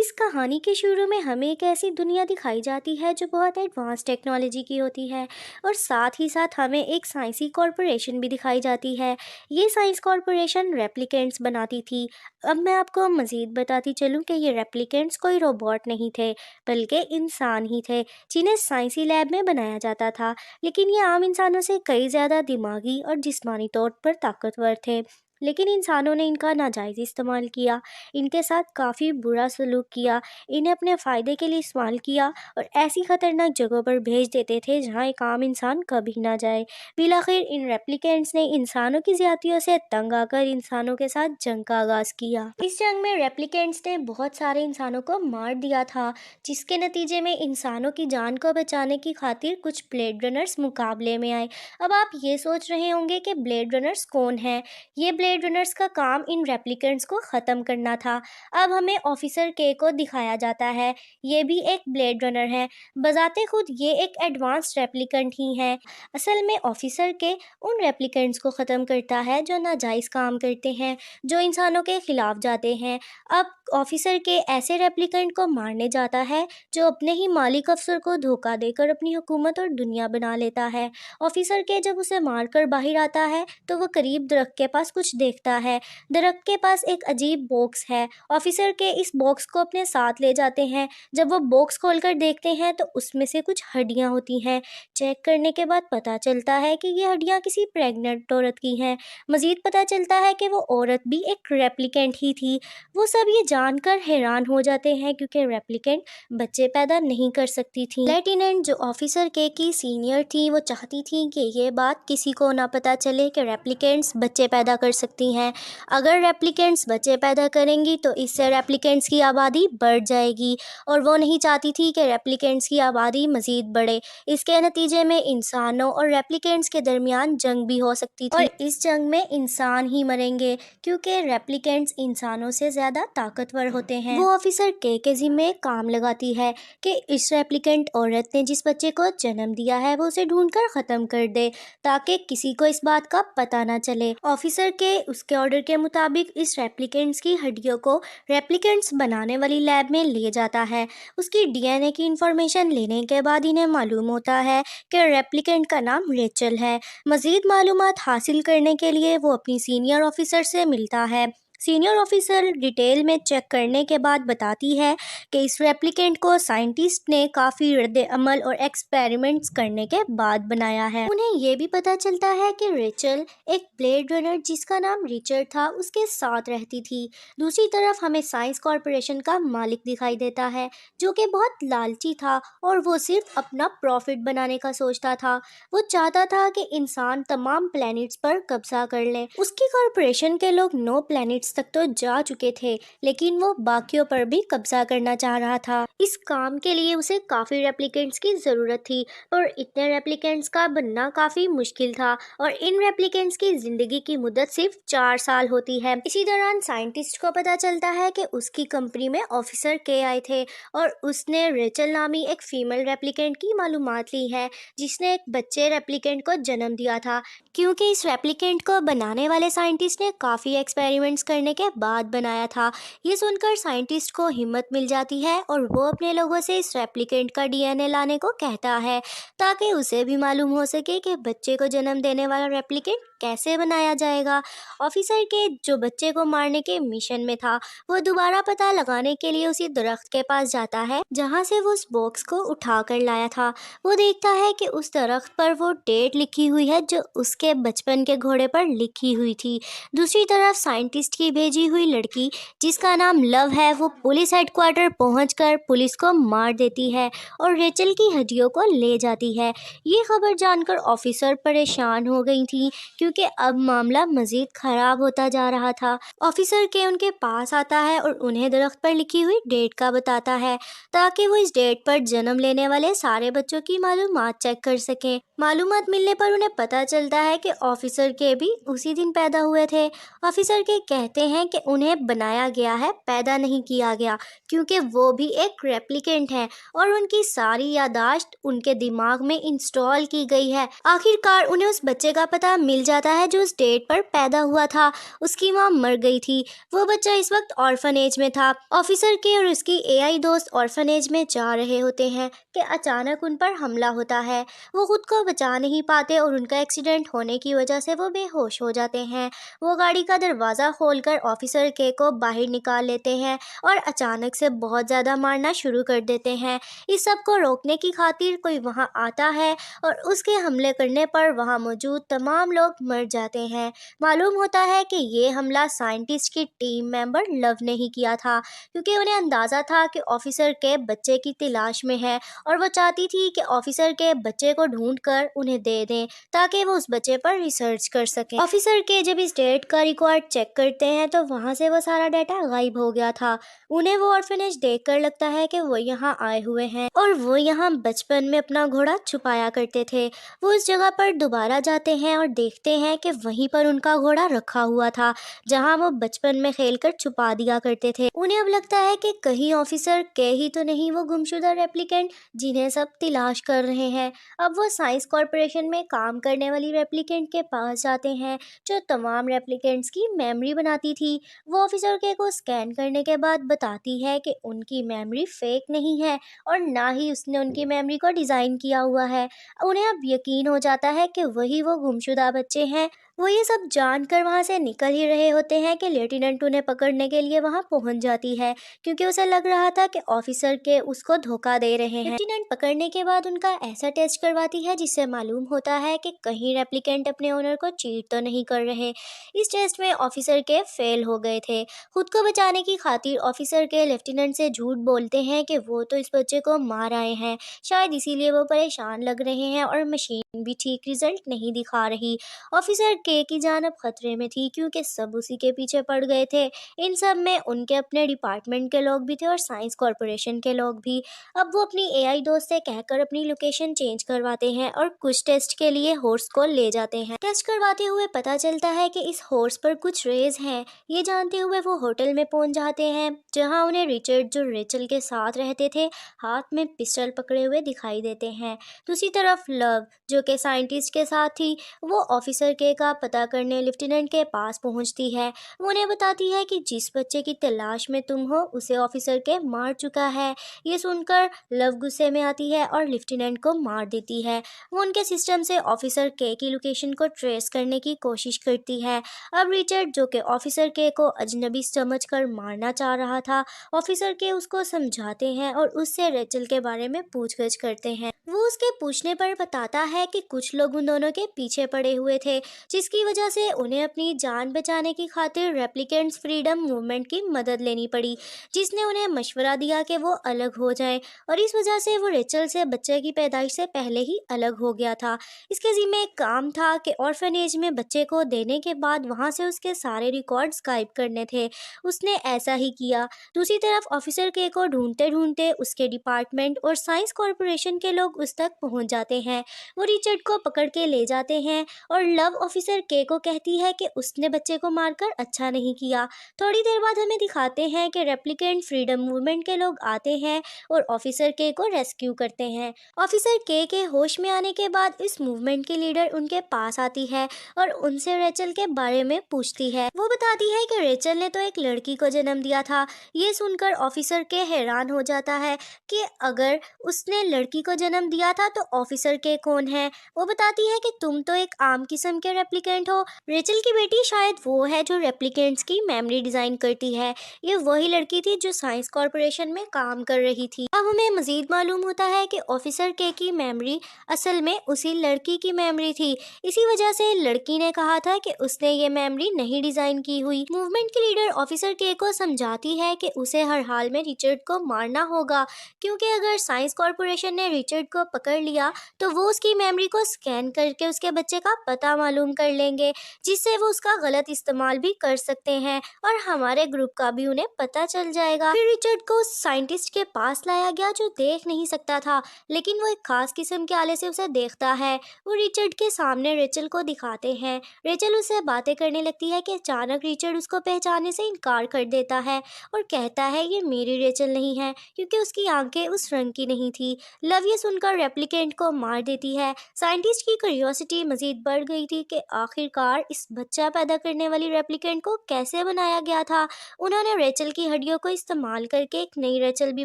इस कहानी के शुरू में हमें एक ऐसी दुनिया दिखाई जाती है जो बहुत एडवांस टेक्नोलॉजी की होती है और साथ ही साथ हमें एक साइंसी कॉरपोरेशन भी दिखाई जाती है। ये साइंस कॉरपोरेशन रेप्लिकेंट्स बनाती थी। अब मैं आपको मज़ीद बताती चलूँ कि ये रेप्लिकेंट्स कोई रोबोट नहीं थे, बल्कि इंसान ही थे जिन्हें साइंसी लैब में बनाया जाता था। लेकिन ये आम इंसानों से कई ज़्यादा दिमागी और जिस्मानी तौर पर ताकतवर थे। लेकिन इंसानों ने इनका नाजायज़ इस्तेमाल किया, इनके साथ काफ़ी बुरा सलूक किया, इन्हें अपने फ़ायदे के लिए इस्तेमाल किया और ऐसी ख़तरनाक जगहों पर भेज देते थे जहाँ एक आम इंसान कभी ना जाए। बिलाखिर इन रेप्लिकेंट्स ने इंसानों की ज़्यादतियों से तंग आकर इंसानों के साथ जंग का आगाज़ किया। इस जंग में रेप्लिकेंट्स ने बहुत सारे इंसानों को मार दिया था, जिसके नतीजे में इंसानों की जान को बचाने की खातिर कुछ ब्लेड रनर्स मुकाबले में आए। अब आप ये सोच रहे होंगे कि ब्लेड रनर्स कौन हैं? ये ब्लेड रनर्स का काम इन रेप्लिकेंट्स को ख़त्म करना था। अब हमें ऑफिसर के को दिखाया जाता है। ये भी एक ब्लेड रनर है। बजाते खुद ये एक एडवांस्ड रेप्लिकेंट ही है। असल में ऑफिसर के उन रेप्लिकेंट्स को ख़त्म करता है जो नाजायज़ काम करते हैं, जो इंसानों के ख़िलाफ़ जाते हैं। अब ऑफिसर के ऐसे रेप्लिकेंट को मारने जाता है जो अपने ही मालिक अफसर को धोखा देकर अपनी हुकूमत और दुनिया बना लेता है। ऑफिसर के जब उसे मारकर बाहर आता है तो वह करीब दरख्त के पास कुछ देखता है। दरख्त के पास एक अजीब बॉक्स है। ऑफिसर के इस बॉक्स को अपने साथ ले जाते हैं। जब वो बॉक्स खोलकर देखते हैं तो उसमें से कुछ हड्डियां होती हैं। चेक करने के बाद पता चलता है कि ये हड्डियां किसी प्रेग्नेंट औरत की हैं। मज़ीद पता चलता है कि वो औरत भी एक रेप्लिकेंट ही थी। वो सब ये जानकर हैरान हो जाते हैं क्योंकि रेप्लिकेंट बच्चे पैदा नहीं कर सकती थी। लेफ्टिनेंट जो ऑफिसर के की सीनियर थी, वो चाहती थी कि ये बात किसी को ना पता चले कि रेप्लिकेंट्स बच्चे पैदा कर सकती हैं। अगर रेप्लिकेंट्स बच्चे पैदा करेंगी तो इससे रेप्लिकेंट्स की आबादी बढ़ जाएगी और वो नहीं चाहती थी कि रेप्लिकेंट्स की आबादी मज़ीद बढ़े। इसके नतीजे में इंसानों और रेप्लिकेंट्स के दरमियान जंग भी हो सकती थी और इस जंग में इंसान ही मरेंगे क्योंकि रेप्लिकेंट्स इंसानों से ज़्यादा ताकतवर होते हैं। वो ऑफिसर के ज़िम्मे काम लगाती है कि इस रेप्लिकेंट औरत ने जिस बच्चे को जन्म दिया है वो उसे ढूंढकर ख़त्म कर दे ताकि किसी को इस बात का पता ना चले। ऑफिसर के उसके ऑर्डर के मुताबिक इस रेप्लिकेंट्स की हड्डियों को रेप्लिकेंट्स बनाने वाली लैब में ले जाता है। उसकी डीएनए की इंफॉर्मेशन लेने के बाद इन्हें मालूम होता है कि रेप्लिकेंट का नाम रेचल है। मज़ीद मालूमात हासिल करने के लिए वो अपनी सीनियर ऑफिसर से मिलता है। सीनियर ऑफिसर डिटेल में चेक करने के बाद बताती है कि इस रेप्लिकेंट को साइंटिस्ट ने काफ़ी रद्द-ए-अमल और एक्सपेरिमेंट्स करने के बाद बनाया है। उन्हें ये भी पता चलता है कि रेचल एक ब्लेड रनर जिसका नाम रिचर्ड था उसके साथ रहती थी। दूसरी तरफ हमें साइंस कॉरपोरेशन का मालिक दिखाई देता है जो कि बहुत लालची था और वो सिर्फ अपना प्रॉफिट बनाने का सोचता था। वो चाहता था कि इंसान तमाम प्लैनेट्स पर कब्जा कर ले। उसकी कॉरपोरेशन के लोग 9 प्लैनेट्स तक तो जा चुके थे, लेकिन वो बाकियों पर भी कब्जा करना चाह रहा था। इस काम के लिए उसे काफ़ी रेप्लिकेंट्स की ज़रूरत थी और इतने रेप्लिकेंट्स का बनना काफ़ी मुश्किल था और इन रेप्लिकेंट्स की ज़िंदगी की मुद्दत सिर्फ 4 साल होती है। इसी दौरान साइंटिस्ट को पता चलता है कि उसकी कंपनी में ऑफिसर के आए थे और उसने रेचल नामी एक फीमेल रेप्लिकेंट की मालूमात ली है जिसने एक बच्चे रेप्लिकेंट को जन्म दिया था। क्योंकि इस रेप्लिकेंट को बनाने वाले साइंटिस्ट ने काफ़ी एक्सपेरिमेंट्स करने के बाद बनाया था। ये सुनकर साइंटिस्ट को हिम्मत मिल जाती है और वो अपने लोगों से इस रेप्लिकेंट का डीएनए लाने को कहता है ताकि उसे भी मालूम हो सके कि बच्चे को जन्म देने वाला रेप्लिकेंट कैसे बनाया जाएगा। ऑफिसर के जो बच्चे को मारने के मिशन में था वो दोबारा पता लगाने के लिए उसी दरख्त के पास जाता है जहाँ से वो उस बॉक्स को उठा कर लाया था। वो देखता है कि उस दरख्त पर वो डेट लिखी हुई है जो उसके बचपन के घोड़े पर लिखी हुई थी। दूसरी तरफ साइंटिस्ट की भेजी हुई लड़की जिसका नाम लव है वो पुलिस हेडक्वार्टर पहुंचकर पुलिस को मार देती है और रेचल की हड्डियों को ले जाती है। ये खबर जानकर ऑफिसर परेशान हो गई थी क्योंकि अब मामला मज़ीद ख़राब होता जा रहा था। ऑफिसर के उनके पास आता है और उन्हें दरख्त पर लिखी हुई डेट का बताता है ताकि वो इस डेट पर जन्म लेने वाले सारे बच्चों की मालूमात चेक कर सकें। मालूमात मिलने पर उन्हें पता चलता है कि ऑफिसर के भी उसी दिन पैदा हुए थे। ऑफिसर के कहते कहते हैं कि उन्हें बनाया गया है, पैदा नहीं किया गया, क्योंकि वो भी एक रेप्लिकेंट हैं और उनकी सारी यादाश्त उनके दिमाग में इंस्टॉल की गई है। आखिरकार उन्हें उस बच्चे का पता मिल जाता है जो उस डेट पर पैदा हुआ था। उसकी माँ मर गई थी। वो बच्चा इस वक्त ऑर्फनेज में था। ऑफिसर के और उसकी एआई दोस्त ऑर्फनेज में जा रहे होते हैं कि अचानक उन पर हमला होता है। वो खुद को बचा नहीं पाते और उनका एक्सीडेंट होने की वजह से वो बेहोश हो जाते हैं। वो गाड़ी का दरवाज़ा खोलकर ऑफिसर के को बाहर निकाल लेते हैं और अचानक से बहुत ज़्यादा मारना शुरू कर देते हैं। इस सब को रोकने की खातिर कोई वहाँ आता है और उसके हमले करने पर वहाँ मौजूद तमाम लोग मर जाते हैं। मालूम होता है कि ये हमला साइंटिस्ट की टीम मेंबर लव ने ही किया था, क्योंकि उन्हें अंदाज़ा था कि ऑफिसर के बच्चे की तलाश में है और वो चाहती थी कि ऑफिसर के बच्चे को ढूंढकर उन्हें दे दें ताकि वो उस बच्चे पर रिसर्च कर सकें। ऑफिसर के जब इस डेट का रिकॉर्ड चेक करते हैं तो वहाँ से वो सारा डाटा गायब हो गया था। उन्हें वो ऑर्फनेज देखकर लगता है कि वो यहाँ आए हुए हैं और वो यहाँ बचपन में अपना घोड़ा छुपाया करते थे। वो उस जगह पर दोबारा जाते हैं और देखते हैं कि वहीं पर उनका घोड़ा रखा हुआ था जहाँ वो बचपन में खेलकर छुपा दिया करते थे। उन्हें अब लगता है कि कहीं ऑफिसर के ही तो नहीं वो गुमशुदा रेप्लिकेंट जिन्हें सब तलाश कर रहे हैं। अब वो साइंस कॉरपोरेशन में काम करने वाली रेप्लिकेंट के पास जाते हैं जो तमाम रेप्लिकेंट्स की मेमोरी बनाती थी। वो ऑफिसर के को स्कैन करने के बाद बताती है कि उनकी मेमोरी फेक नहीं है और ना ही उसने उनकी मेमोरी को डिज़ाइन किया हुआ है। उन्हें अब यकीन हो जाता है कि वही वो गुमशुदा बच्चे हैं। वो ये सब जानकर वहाँ से निकल ही रहे होते हैं कि लेफ्टिनेंट उन्हें पकड़ने के लिए वहाँ पहुँच जाती है, क्योंकि उसे लग रहा था कि ऑफिसर के उसको धोखा दे रहे हैं। लेफ्टिनेंट पकड़ने के बाद उनका ऐसा टेस्ट करवाती है जिससे मालूम होता है कि कहीं रेप्लिकेंट अपने ओनर को चीट तो नहीं कर रहे। इस टेस्ट में ऑफिसर के फेल हो गए थे। खुद को बचाने की खातिर ऑफिसर के लेफ्टिनेंट से झूठ बोलते हैं कि वो तो इस बच्चे को मार आए हैं, शायद इसीलिए वो परेशान लग रहे हैं और मशीन भी ठीक रिजल्ट नहीं दिखा रही। ऑफिसर के की जान अब खतरे में थी क्योंकि सब उसी के पीछे पड़ गए थे। इन सब में उनके अपने डिपार्टमेंट के लोग भी थे और साइंस कॉरपोरेशन के लोग भी। अब वो अपनी एआई दोस्त से कहकर अपनी लोकेशन चेंज करवाते हैं और कुछ टेस्ट के लिए हॉर्स को ले जाते हैं। टेस्ट करवाते हुए पता चलता है कि इस हॉर्स पर कुछ रेज हैं। ये जानते हुए वो होटल में पहुंच जाते हैं जहां उन्हें रिचर्ड जो रेचल के साथ रहते थे हाथ में पिस्टल पकड़े हुए दिखाई देते हैं। दूसरी तरफ लव जो कि साइंटिस्ट के साथ थी, वो ऑफिसर के का पता करने लेफ्टिनेंट के पास पहुंचती है। वो उन्हें बताती है कि जिस बच्चे की तलाश में तुम हो उसे ऑफिसर के मार चुका है। ये सुनकर लव गुस्से में आती है और लेफ्टिनेंट को मार देती है। वो उनके सिस्टम से ऑफिसर के की लोकेशन को ट्रेस करने की कोशिश करती है। अब रिचर्ड जो कि ऑफिसर के को अजनबी समझकर मारना चाह रहा था, ऑफिसर के उसको समझाते हैं और उससे रेचल के बारे में पूछगछ करते हैं। वो उसके पूछने पर बताता है कि कुछ लोग उन दोनों के पीछे पड़े हुए थे, जिसकी वजह से उन्हें अपनी जान बचाने की खातिर रेप्लिकेंट्स फ्रीडम मूवमेंट की मदद लेनी पड़ी, जिसने उन्हें मशवरा दिया कि वो अलग हो जाएं और इस वजह से वो रेचल से बच्चे की पैदाइश से पहले ही अलग हो गया था। इसके ज़िम्मे एक काम था कि ऑर्फनेज में बच्चे को देने के बाद वहाँ से उसके सारे रिकॉर्ड्स गायब करने थे। उसने ऐसा ही किया। दूसरी तरफ ऑफिसर के को ढूंढते ढूंढते उसके डिपार्टमेंट और साइंस कॉरपोरेशन के लोग उस तक पहुँच जाते हैं। वो रिचर्ड को पकड़ के ले जाते हैं और लव ऑफिसर के को कहती है कि उसने बच्चे को मारकर अच्छा नहीं किया। थोड़ी देर बाद हमें दिखाते हैं कि रेप्लिकेंट फ्रीडम मूवमेंट के लोग आते हैं और ऑफिसर के को रेस्क्यू करते हैं। ऑफिसर के होश में आने के बाद इस मूवमेंट की लीडर उनके पास आती है और उनसे रेचल के बारे में पूछती है। वो बताती है कि रेचल ने तो एक लड़की को जन्म दिया था। ये सुनकर ऑफिसर के हैरान हो जाता है कि अगर उसने लड़की को जन्म दिया था तो ऑफिसर के कौन है। वो बताती है कि तुम तो एक आम किस्म के रेप्लिकेंट हो। रेचल की बेटी शायद वो है जो रेप्लिकेंट्स की मेमोरी डिज़ाइन करती है। ये वही लड़की थी जो साइंस कॉरपोरेशन में काम कर रही थी। अब हमें मजीद मालूम होता है कि ऑफिसर के की मेमोरी असल में उसी लड़की की मेमोरी थी। इसी वजह से लड़की ने कहा था कि उसने ये मेमोरी नहीं डिज़ाइन की हुई। मूवमेंट की लीडर ऑफिसर के को समझाती है कि उसे हर हाल में रिचर्ड को मारना होगा, क्योंकि अगर साइंस कॉरपोरेशन ने रिचर्ड को पकड़ लिया तो वो उसकी मेमोरी मेमोरी को स्कैन करके उसके बच्चे का पता मालूम कर लेंगे, जिससे वो उसका गलत इस्तेमाल भी कर सकते हैं और हमारे ग्रुप का भी उन्हें पता चल जाएगा। फिर रिचर्ड को उस साइंटिस्ट के पास लाया गया जो देख नहीं सकता था, लेकिन वो एक खास किस्म के आले से उसे देखता है। वो रिचर्ड के सामने रेचल को दिखाते हैं। रेचल उससे बातें करने लगती है कि अचानक रिचर्ड उसको पहचानने से इनकार कर देता है और कहता है ये मेरी रेचल नहीं है, क्योंकि उसकी आंखें उस रंग की नहीं थी। लव ये सुनकर रेप्लिकेंट को मार देती है। साइंटिस्ट की क्यूरियोसिटी मजीद बढ़ गई थी कि आखिरकार इस बच्चा पैदा करने वाली रेप्लिकेंट को कैसे बनाया गया था। उन्होंने रेचल की हड्डियों को इस्तेमाल करके एक नई रेचल भी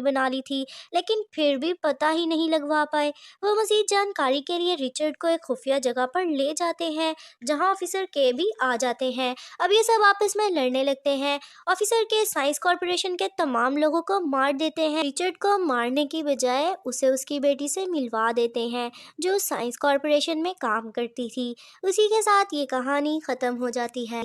बना ली थी, लेकिन फिर भी पता ही नहीं लगवा पाए। वो मजीद जानकारी के लिए रिचर्ड को एक खुफिया जगह पर ले जाते हैं, जहां ऑफिसर के भी आ जाते हैं। अब ये सब आपस में लड़ने लगते हैं। ऑफिसर के साइंस कॉर्पोरेशन के तमाम लोगों को मार देते हैं। रिचर्ड को मारने की बजाय उसे उसकी बेटी से मिलवा देते हैं, जो साइंस कॉर्पोरेशन में काम करती थी। उसी के साथ ये कहानी ख़त्म हो जाती है।